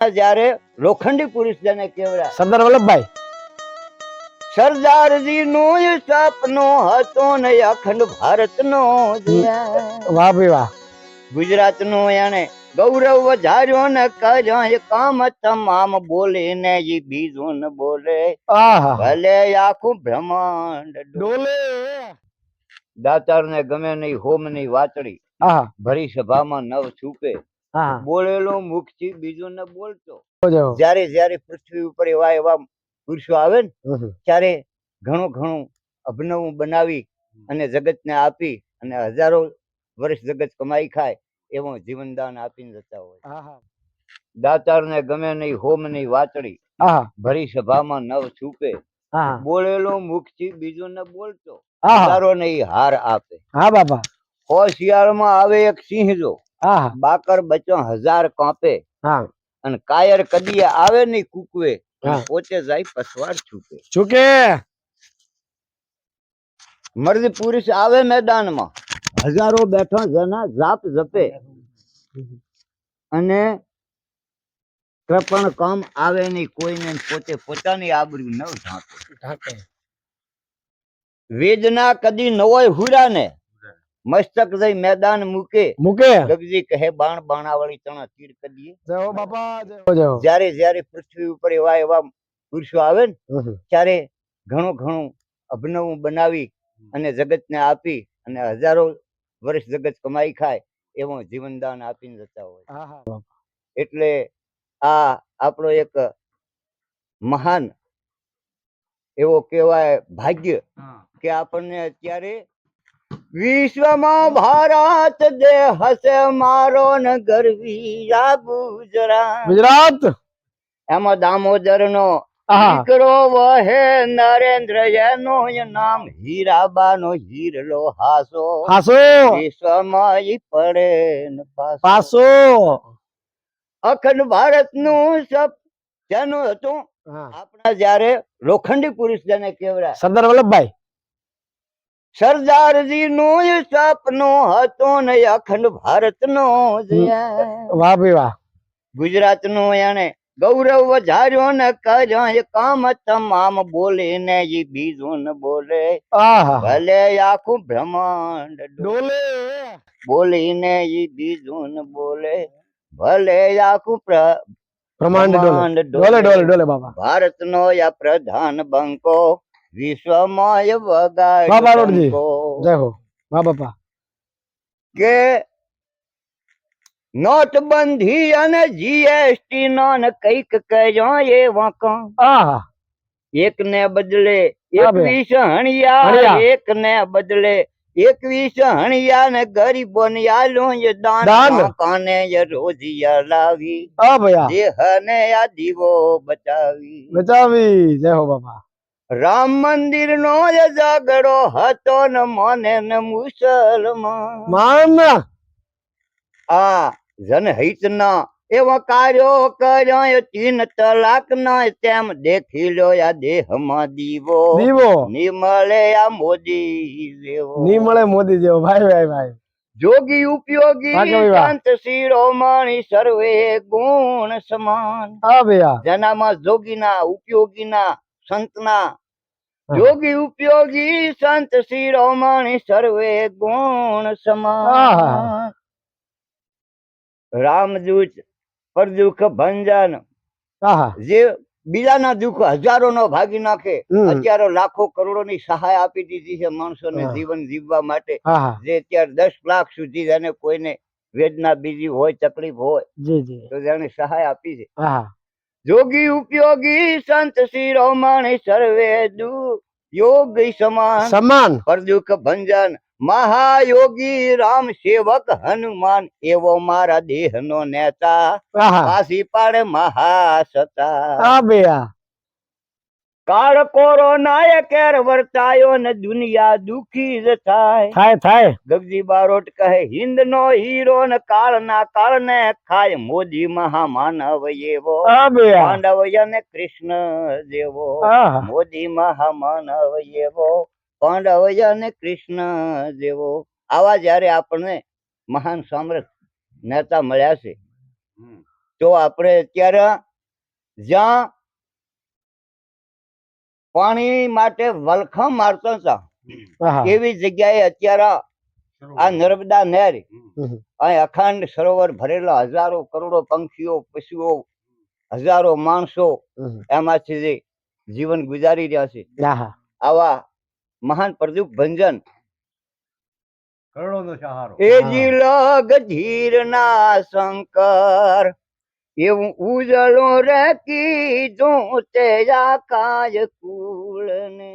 જ્યારે લોખંડી પુરુષ જેને કહેવાય સરદાર વલ્લભભાઈ સરદારજી નું સપનું હતું ને અખંડ ભારત નો વાહ ભાઈ વાહ ગુજરાત નું એને ગૌરવ વધાર્યો ને કર્યો એ કામ તમામ બોલે ને એ બીજું ને બોલે આહા ભલે આખું બ્રહ્માંડ ડોલે દાતાર ને ગમે નહીં હોમ નહીં વાતડી આહા ભરી સભામાં નવ છૂપે હા બોલેલો મુખથી બીજું ને બોલતો જો જ્યારે જ્યારે પૃથ્વી ઉપર એવા એવા પુરુષો આવે ને ત્યારે ઘણું ઘણું અભિનવ બનાવી અને જગતને આપી અને હજારો વર્ષ જગત કમાઈ ખાય એવું જીવનદાન આપીને જતા હોય. દાતાર ને ગમે નહીં હોમ નહીં વાતડી ભરી સભામાં નવ છૂપે બોલેલો મુખથી બીજું ને બોલતો હજારો ને હાર આપે. હા બાપા હોશિયારમાં આવે એક સિંહ જો બાકર બચ્ચો હજાર કાંપે અને કાયર કદી આવે નહીં કૂકવે પોતે જાય પસવાર છૂપે ચૂકે મર્દ પુરુષ આવે મેદાનમાં હજારો બેઠા જના જાપ જપે અને પણ કામ આવે નહીં કોઈને પોતે પોતાની આબરૂ ન ઢાંકે. વેદના કદી ન હોય હુરા ને મસ્તક જઈ મેદાન મૂકે ગગજી કહે બાણ બાણાવાળી ચણા તીર કદી જ્યારે જ્યારે પૃથ્વી ઉપર એવા એવા પુરુષો આવે ને ત્યારે ઘણું ઘણું અભિનવ બનાવી અને જગતને આપી અને હજારો વર્ષ જગત કમાઈ ખાય એવું જીવનદાન આપીને જતા હોય. એટલે આ આપણો એક મહાન એવો કહેવાય ભાગ્ય કે આપણને અત્યારે વિશ્વમાં ભારત દેશ હશે મારો ને ગરવી આ ગુજરાત એમાં દામોદર નો દીકરો વહે નરેન્દ્ર એનું નામ હીરાબા નો હીરલો હાસો વિશ્વમાં ઈ પડે ને પાસો અખંડ ભારત નું સપ જેનું હતું આપણા જ્યારે લોખંડી પુરુષ જેને કહેવાય સરદાર વલ્લભભાઈ સરદારજી નું સપનું હતું ને અખંડ ભારત નો વાહ ભાઈ વાહ ગુજરાત નું એને ગૌરવ વધાર્યો ને કર્યો એ કામ તમામ બોલે ને એ બીજું ને બોલે ભલે આખું બ્રહ્માંડ ડોલે બોલીને એ બીજું ને બોલે ભલે આખું બ્રહ્માંડ ડોલે ડોલે ડોલે બાબા ભારત નો યા પ્રધાન બંકો વિશ્વમાં એ વગાડ્યો જય હો વાહ બાપા કે નોટબંધી અને જીએસટી નો ને કઈક કર્યો એ વાંકો એક ને બદલે 21 હણિયા એક ને બદલે 21 હણિયા ને ગરીબો ને આલું એ દાન કાને એ રોજિયા લાવી દેહ ને આ દીવો બચાવી જય હો બાપા રામ મંદિર નો ઝઘડો હતો ને મને ને મુસલમાન આ જનહિત ના એવા કાર્યો કર્યો 3 તલાક ના તેમ દેખી લો આ દેહમાં દીવો નિમળે આ મોદી જેવો ભાઈ ભાઈ ભાઈ જોગી ઉપયોગી સંત શિરોમણી સર્વે ગુણ સમાન જેનામાં જોગીના ઉપયોગીના સંતના જોગી ઉપયોગી સંત શિરોમણી સર્વે ગુણ સમાન રામદૂત પરદુખ ભંજન જે બીજાના દુઃખ હજારો નો ભાગી નાખે અત્યારે લાખો કરોડો ની સહાય આપી દીધી છે માણસોને જીવન જીવવા માટે જે અત્યારે 10 લાખ સુધી જેને કોઈને વેદના બીજી હોય તકલીફ હોય તો જેને સહાય આપી છે. જોગી ઉપયોગી સંત શિરોમણી સર્વે યોગી સમાન પરદુખ ભંજન મહાયોગી રામ સેવક હનુમાન એવો મારા દેહ નો નેતા પાસી પાડે મહાસતા કાળ કોરોના એ કેર વર્તાયો ને દુનિયા દુખી જ થાય ગગજી બારોટ કહે હિન્દ નો હીરો ને કાળ ને ખાય મોદી મહામાનવ એવો પાંડવ ને કૃષ્ણ જેવો મોદી મહામાનવ એવો પાંડવ અને કૃષ્ણ જેવો આવા જયારે આપણને મહાન સામ્રાજ્ય નેતા મળ્યા છે તો આપણે અત્યારે જ્યાં પાણી માટે વલખા મારતા હતા આહા. એવી જગ્યાએ અત્યારે આ નર્મદા નહેર અહીં અખંડ સરોવર ભરેલા હજારો કરોડો પંખીઓ પશુઓ હજારો માણસો એમાંથી જે જીવન ગુજારી રહ્યા છે આહા. આવા મહાન પ્રદીપ ભંજન કરોડોનો સહારો એ જીલગ ધીર ના શંકર એવું ઉજળો રે કીધું તે આકાશ કુળ ને